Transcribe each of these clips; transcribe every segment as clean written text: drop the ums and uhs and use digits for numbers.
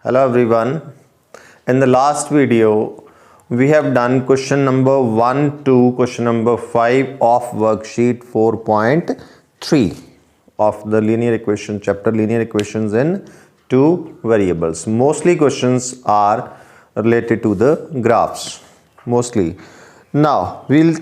Hello everyone. In the last video, we have done question number 1 to question number 5 of worksheet 4.3 of the linear equation chapter, linear equations in two variables. Mostly questions are related to the graphs. Mostly. Now, we'll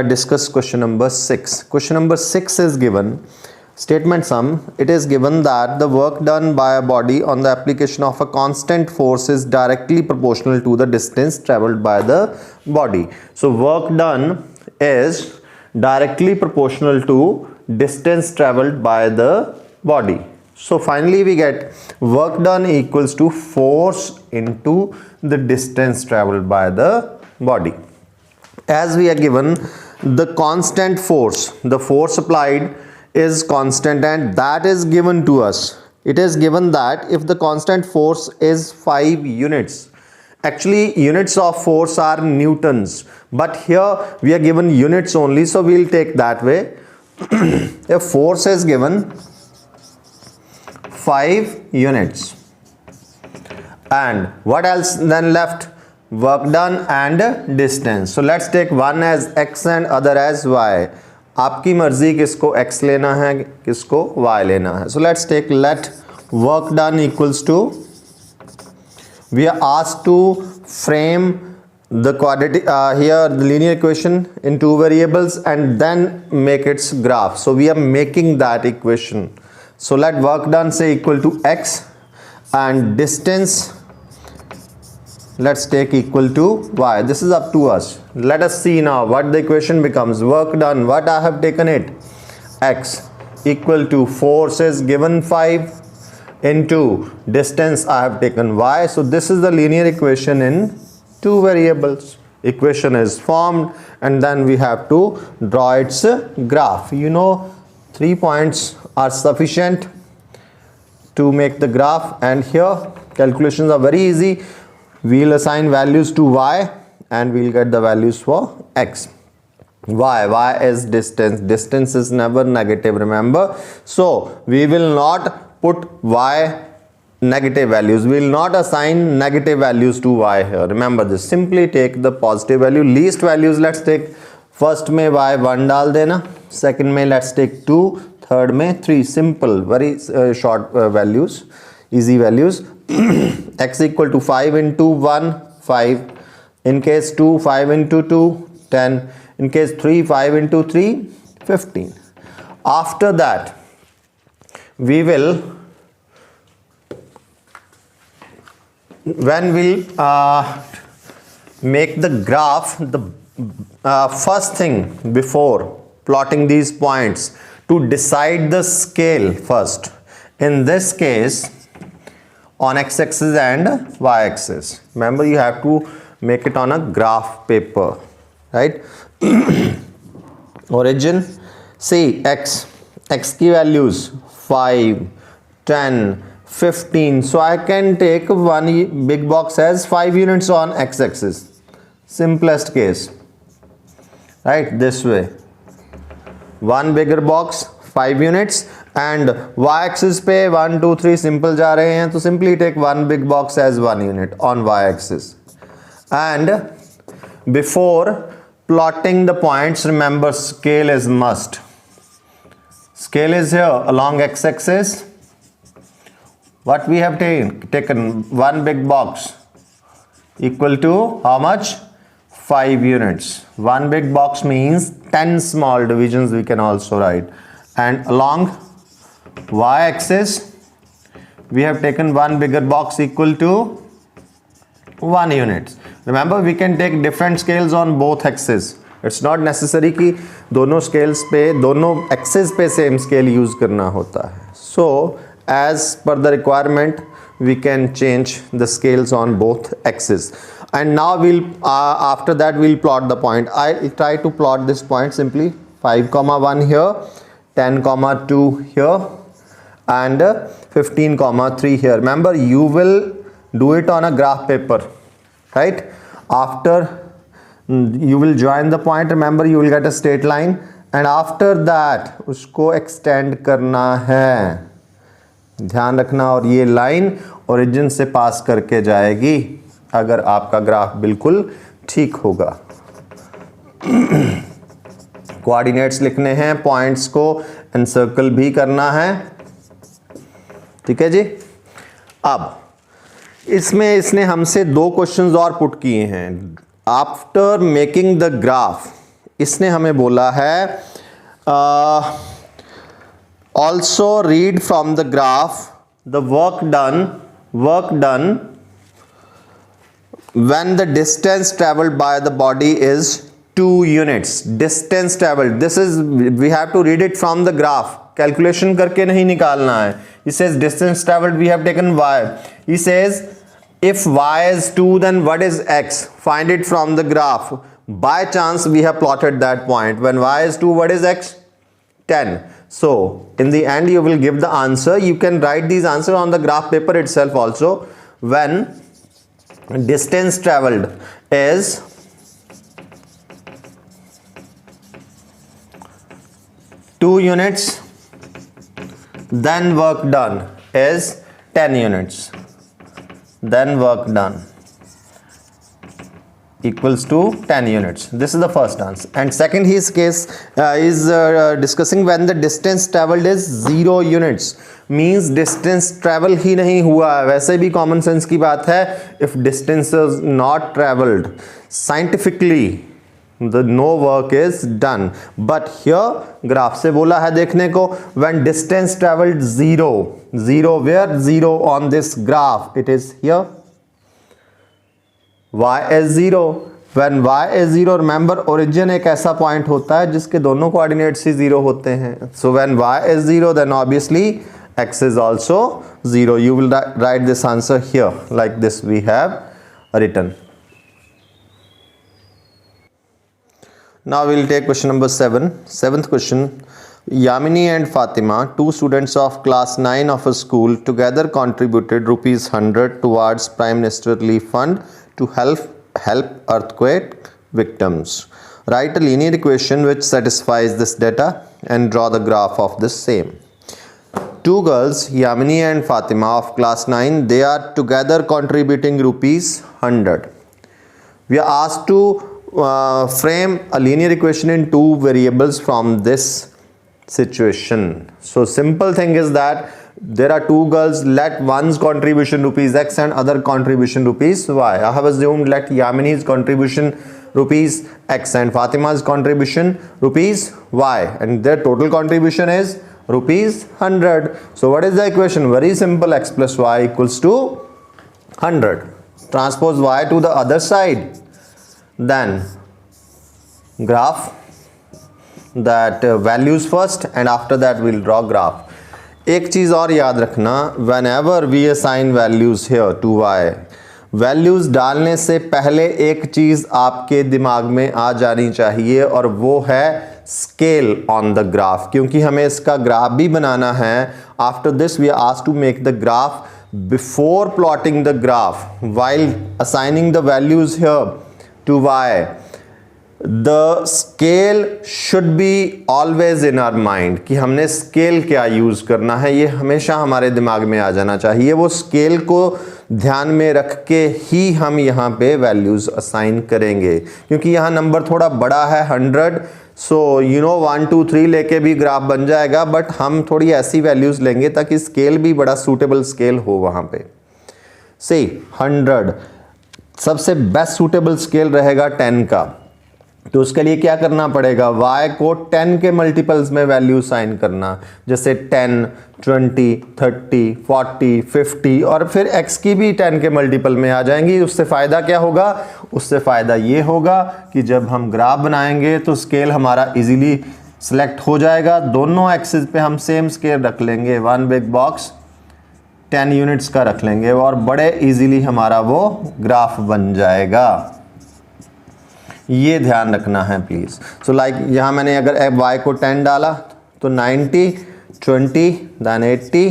discuss question number 6. Question number 6 is given. Statement sum, it is given that the work done by a body on the application of a constant force is directly proportional to the distance traveled by the body. So work done is directly proportional to distance traveled by the body. So finally we get work done equals to force into the distance traveled by the body. As we are given the constant force, the force applied is constant, and that is given to us. It is given that if the constant force is 5 units, actually units of force are newtons, but here we are given units only, so we'll take that way. If force is given 5 units, and what else then left? Work done and distance. So let's take one as x and other as y. आपकी मर्जी किसको x लेना है, किसको y लेना है. So let's take let work done equals to, we are asked to frame the quadratic here the linear equation in two variables and then make its graph. So we are making that equation. So let work done say equal to x and distance let's take equal to y. This is up to us. Let us see now what the equation becomes. Work done, what I have taken it, x equal to force is given 5 into distance I have taken y. So this is the linear equation in two variables. Equation is formed and then we have to draw its graph. You know 3 points are sufficient to make the graph, and here calculations are very easy. We'll assign values to y and we'll get the values for x. Y is distance. Distance is never negative, remember. So we will not put y negative values. We will not assign negative values to y here. Remember this. Simply take the positive value. Least values let's take. First में y 1 डाल देना. Second में let's take 2. Third में 3. Simple, very short values. Easy values. X equal to 5 into 1, 5. In case 2, 5 into 2, 10. In case 3, 5 into 3, 15. After that, we will, when we'll make the graph, the first thing before plotting these points, to decide the scale first. In this case, on x-axis and y-axis. Remember, you have to make it on a graph paper, right? Origin, see x key values 5, 10, 15. So I can take one big box as 5 units on x-axis. Simplest case, right? This way. One bigger box, 5 units. And y-axis पे 1, 2, 3 simple जा रहे हैं, तो simply take one big box as 1 unit on y-axis. And before plotting the points, remember scale is must. Scale is here along x-axis. What we have taken one big box equal to how much? 5 units. One big box means 10 small divisions we can also write. And along y-axis we have taken one bigger box equal to 1 unit. Remember, we can take different scales on both axes. It's not necessary कि दोनों scales पे, दोनों axes पे same scale use करना होता है. So as per the requirement we can change the scales on both axes. And now we'll after that we'll plot the point. I try to plot this point simply 5, 1 here, 10, 2 here, and 15, 3 here. Remember, you will do it on a graph paper, right? After you will join the point, remember you will get a straight line, and after that उसको extend करना है. ध्यान रखना, और ये line origin से पास करके जाएगी अगर आपका ग्राफ बिल्कुल ठीक होगा। कोऑर्डिनेट्स लिखने हैं, पॉइंट्स को एनसर्कल भी करना है, ठीक है जी। अब इसमें इसने हमसे 2 क्वेश्चंस और पुट किए हैं। आफ्टर मेकिंग द ग्राफ इसने हमें बोला है also read from the graph the work done when the distance traveled by the body is 2 units. Distance traveled, this is, we have to read it from the graph, calculation करके नहीं निकालना है। He says distance traveled, we have taken y. He says if y is 2 then what is x? Find it from the graph. By chance we have plotted that point. When y is 2, what is x? 10. So in the end you will give the answer. You can write these answers on the graph paper itself also. When distance traveled is 2 units, then work done is 10 units, then work done equals to 10 units. This is the first answer. And second, his case is discussing when the distance traveled is 0 units, means distance travel ही नहीं हुआ है। वैसे भी common sense की बात है, if distance is not traveled scientifically the no work is done, but here graph से बोला है देखने को when distance traveled 0, where 0 on this graph, it is here, y is 0. When y is 0, remember origin एक ऐसा point होता है जिसके दोनों कोऑर्डिनेट्स ही 0 होते हैं। So when y is 0 then obviously x is also 0. You will write this answer here like this we have written. Now we will take question number 7. Seventh question. Yamini and Fatima, 2 students of class 9 of a school, together contributed rupees 100 towards Prime Minister Relief Fund to help earthquake victims. Write a linear equation which satisfies this data and draw the graph of the same. 2 girls, Yamini and Fatima of class 9, they are together contributing rupees 100. We are asked to frame a linear equation in 2 variables from this situation. So simple thing is that there are 2 girls, let one's contribution rupees x and other contribution rupees y. I have assumed let Yamini's contribution rupees x and Fatima's contribution rupees y, and their total contribution is rupees 100. So what is the equation? Very simple, x plus y equals to 100. Transpose y to the other side, then graph that values first and after that we'll draw graph. एक चीज़ और याद रखना, whenever we assign values here to y, values डालने से पहले एक चीज़ आपके दिमाग में आ जानी चाहिए और वो है स्केल ऑन द ग्राफ, क्योंकि हमें इसका ग्राफ भी बनाना है। After this we are asked to make the graph before plotting the graph while assigning the values here to y. The scale should be always in our mind कि हमने scale क्या use करना है, ये हमेशा हमारे दिमाग में आ जाना चाहिए। वो स्केल को ध्यान में रख के ही हम यहाँ पे वैल्यूज़ असाइन करेंगे, क्योंकि यहाँ नंबर थोड़ा बड़ा है 100, सो यू नो 1 2 3 लेके भी ग्राफ बन जाएगा, बट हम थोड़ी ऐसी वैल्यूज़ लेंगे ताकि स्केल भी बड़ा सूटेबल स्केल हो वहाँ पे। सी 100 सबसे बेस्ट सूटेबल स्केल रहेगा 10 का, तो उसके लिए क्या करना पड़ेगा, y को 10 के मल्टीपल्स में वैल्यू साइन करना, जैसे 10, 20, 30, 40, 50 और फिर x की भी 10 के मल्टीपल में आ जाएंगी। उससे फ़ायदा क्या होगा, उससे फ़ायदा ये होगा कि जब हम ग्राफ बनाएंगे तो स्केल हमारा इजीली सिलेक्ट हो जाएगा। दोनों एक्सिस पे हम सेम स्केल रख लेंगे, 1 बिग बॉक्स 10 यूनिट्स का रख लेंगे और बड़े इजीली हमारा वो ग्राफ बन जाएगा। ये ध्यान रखना है प्लीज़। सो लाइक यहाँ मैंने अगर y को 10 डाला तो 90, 20, then 80,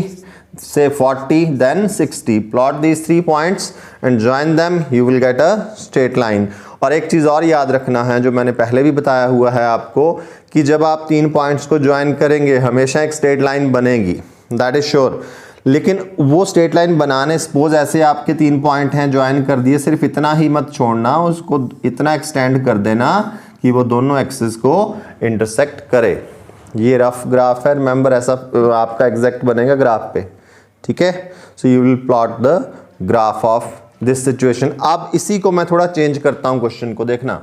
say 40, then 60. Plot these 3 points and join them, you will get a straight line. और एक चीज़ और याद रखना है जो मैंने पहले भी बताया हुआ है आपको, कि जब आप 3 पॉइंट्स को ज्वाइन करेंगे हमेशा एक स्ट्रेट लाइन बनेगी, दैट इज श्योर। लेकिन वो स्ट्रेट लाइन बनाने, सपोज ऐसे आपके 3 पॉइंट हैं, ज्वाइन कर दिए, सिर्फ इतना ही मत छोड़ना, उसको इतना एक्सटेंड कर देना कि वो दोनों एक्सिस को इंटरसेक्ट करे। ये रफ ग्राफ है, रिमेंबर ऐसा आपका एग्जैक्ट बनेगा ग्राफ पे, ठीक है। So you will plot the graph of this situation. अब इसी को मैं थोड़ा चेंज करता हूं क्वेश्चन को, देखना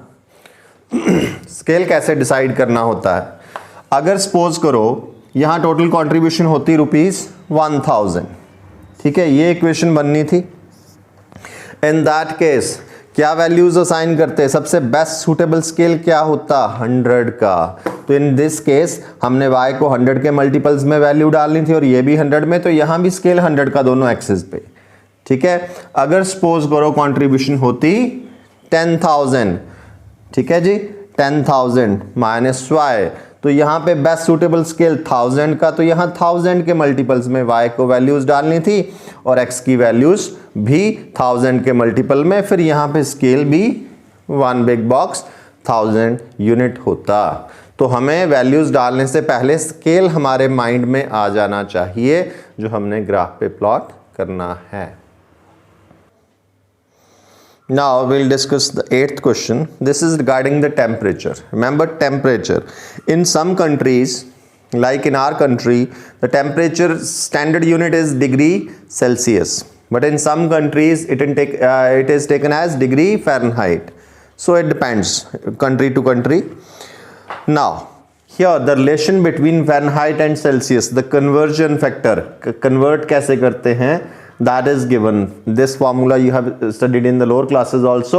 स्केल कैसे डिसाइड करना होता है। अगर सपोज करो यहां टोटल कंट्रीब्यूशन होती ₹1000, ठीक है, ये इक्वेशन बननी थी। इन दैट केस क्या वैल्यूज असाइन करते हैं, सबसे बेस्ट सुटेबल स्केल क्या होता, 100 का। तो इन दिस केस हमने y को 100 के मल्टीपल्स में वैल्यू डालनी थी और ये भी 100 में, तो यहां भी स्केल 100 का दोनों एक्सिस पे, ठीक है। अगर सपोज करो कंट्रीब्यूशन होती 10,000, ठीक है जी, 10,000 माइनस y, तो यहां पे बेस्ट सुटेबल स्केल 1000 का, तो यहां 1000 के मल्टीपल्स में y को वैल्यूज डालनी थी और x की वैल्यूज भी 1000 के मल्टीपल में, फिर यहां पे स्केल भी 1 बिग बॉक्स 1000 यूनिट होता। तो हमें वैल्यूज डालने से पहले स्केल हमारे माइंड में आ जाना चाहिए जो हमने ग्राफ पे प्लॉट करना है। Now we'll discuss the 8th question. This is regarding the temperature. Remember temperature. In some countries, like in our country, the temperature standard unit is degree Celsius. But in some countries, it is taken as degree Fahrenheit. So it depends country to country. Now, here the relation between Fahrenheit and Celsius, the conversion factor, convert कैसे करते हैं, that is given. This formula you have studied in the lower classes also.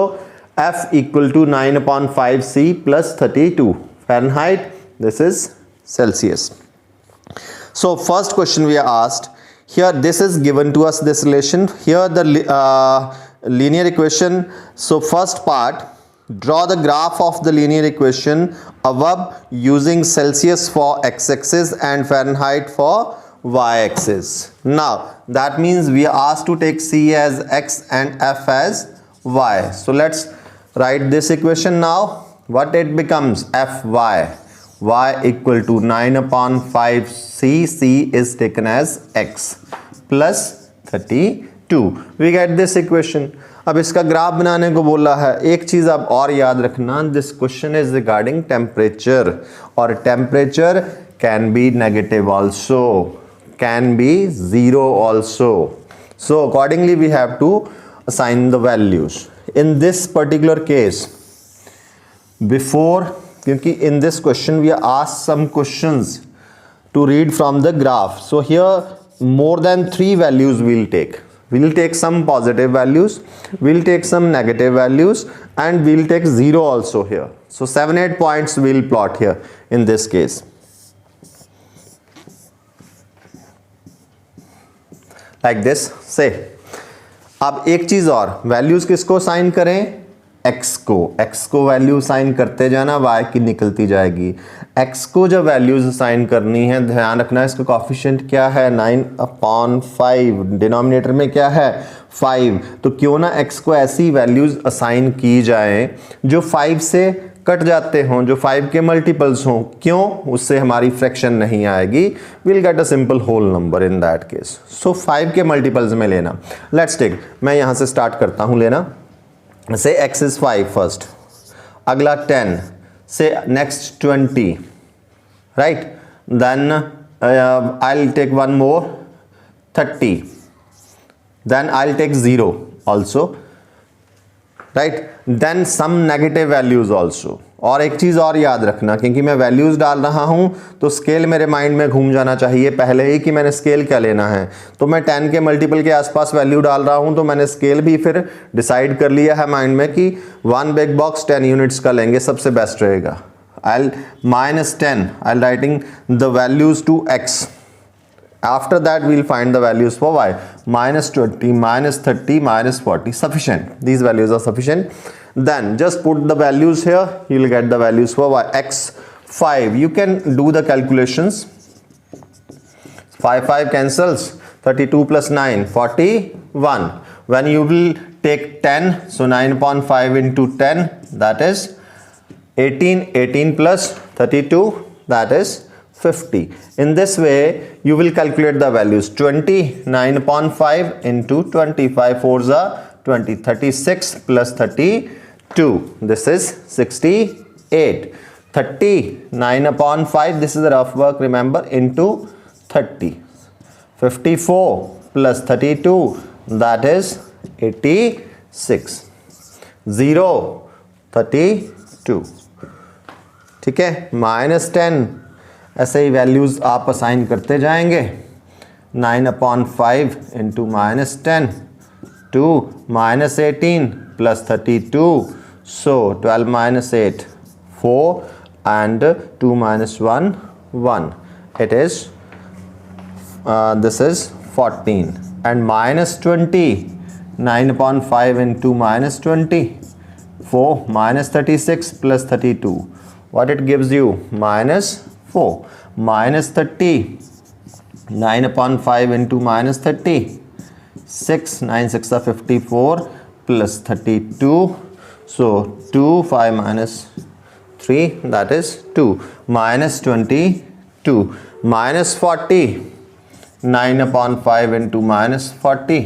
F equal to 9/5 C plus 32 Fahrenheit. This is Celsius. So first question we are asked here, this is given to us, this relation here, the linear equation. So first part, draw the graph of the linear equation above using Celsius for x-axis and Fahrenheit for y-axis. Now that means we are asked to take C as x and F as y. So let's write this equation now. What it becomes, Fy, y equal to 9/5 C, C is taken as x plus 32. We get this equation. अब इसका graph बनाने को बोला है। एक चीज आप और याद रखना, this question is regarding temperature, और temperature can be negative also, can be 0 also. So accordingly we have to assign the values. In this particular case, before, क्योंकि in this question we are asked some questions to read from the graph. So here more than 3 values we'll take. We'll take some positive values, we'll take some negative values, and we'll take 0 also here. So 7-8 points we'll plot here in this case. Like this, say. अब एक चीज और, values किसको sign करें, x को value sign करते जाना, y की निकलती जाएगी। x को जब वैल्यूज साइन करनी है, ध्यान रखना इसका कोएफिशिएंट क्या है, 9/5, डिनोमिनेटर में क्या है 5, तो क्यों ना x को ऐसी वैल्यूज असाइन की जाए जो 5 से कट जाते हों, जो 5 के मल्टीपल्स हों। क्यों, उससे हमारी फ्रैक्शन नहीं आएगी, will get a simple whole number in that case. So 5 के मल्टीपल्स में लेना। लेट्स टेक, मैं यहां से स्टार्ट करता हूं लेना, से x is 5 फर्स्ट, अगला 10, से next 20, right, then I will take one more 30, then I will take 0 also, right, then some negative values also. और एक चीज और याद रखना, क्योंकि मैं वैल्यूज डाल रहा हूं तो स्केल मेरे माइंड में घूम जाना चाहिए पहले ही कि मैंने स्केल क्या लेना है। तो मैं 10 के मल्टीपल के आसपास वैल्यू डाल रहा हूं, तो मैंने स्केल भी फिर डिसाइड कर लिया है माइंड में कि 1 बिग बॉक्स 10 यूनिट्स का लेंगे, सबसे बेस्ट रहेगा। I -10, I writing the values to x. After that we'll find the values for y. -20, -30, -40, sufficient. These values are sufficient. Then just put the values here, you'll get the values for y. X 5, you can do the calculations. 5 cancels, 32 plus 9, 41. When you will take 10, so 9/5 into 10, that is 18, 18 plus 32, that is 50. In this way you will calculate the values. 29 upon 5 into 25, 4s are 20, 36 plus 32, this is 68. 39 upon 5, this is a rough work, remember, into 30. 54 plus 32, that is 86. 0 32. ठीक है, -10, ऐसे ही values आप assign करते जाएंगे. 9 upon 5 into -10, 2 -18 plus 32, so 12 minus 8, 4, and 2 minus 1, 1. It is this is 14. And -20, 9 upon 5 into -20, 4 minus 36 plus 32, what it gives you? -4. -30, 9 upon 5 into -30, 6, 9 6 are 54 plus 32, so 2, 5 minus 3, that is 2. -22, -40, 9 upon 5 into -40,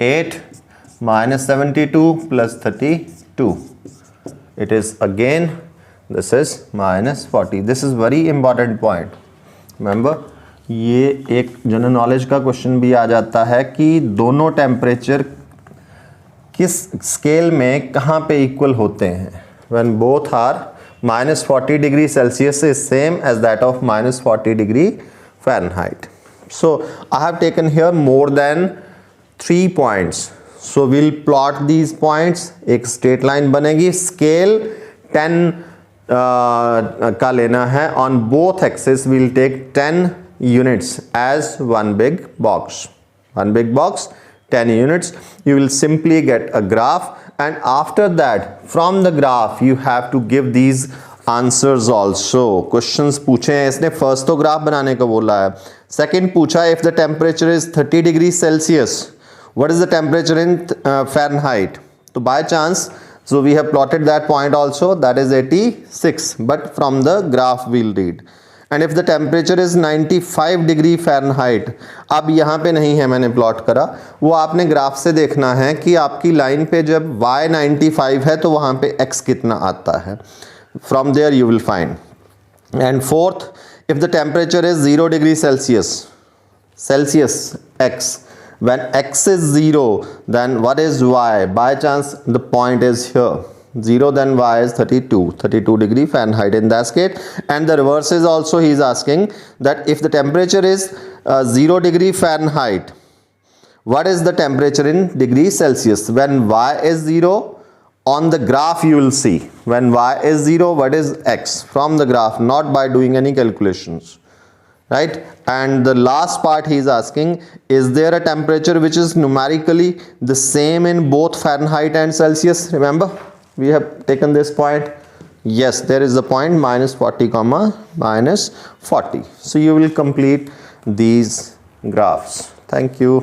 8, -72 plus 32, it is again, this is -40. This is very important point. Remember, ये एक general knowledge का question भी आ जाता है कि दोनों temperature किस scale में कहाँ पे इक्वल होते हैं. When both are -40 degree Celsius is same as that of -40 degree Fahrenheit. So I have taken here more than 3 points. So we'll plot these points. एक straight line बनेगी. Scale 10 का लेना है. On both axes we'll take 10 units as one big box. One big box, 10 units. You will simply get a graph. And after that, from the graph, you have to give these answers also. Questions पूछे हैं इसने. First तो graph बनाने का बोला है. Second पूछा if the temperature is 30 degrees Celsius, what is the temperature in Fahrenheit? तो by chance, so we have plotted that point also. That is 86. But from the graph we'll read. And if the temperature is 95 degree Fahrenheit, अब यहाँ पे नहीं है, मैंने plot करा, वो आपने ग्राफ से देखना है कि आपकी लाइन पे जब y 95 है तो वहाँ पे x कितना आता है. From there you will find. And fourth, if the temperature is 0 degree Celsius x, when x is 0, then what is y? By chance the point is here. 0, then y is 32 degree Fahrenheit in that case. And the reverse is also, he is asking that if the temperature is 0 degree Fahrenheit, what is the temperature in degree Celsius? When y is 0, on the graph you will see, when y is 0, what is x from the graph, not by doing any calculations, right? And the last part he is asking, is there a temperature which is numerically the same in both Fahrenheit and Celsius? Remember, we have taken this point. Yes, there is a point -40 comma -40. So you will complete these graphs. Thank you.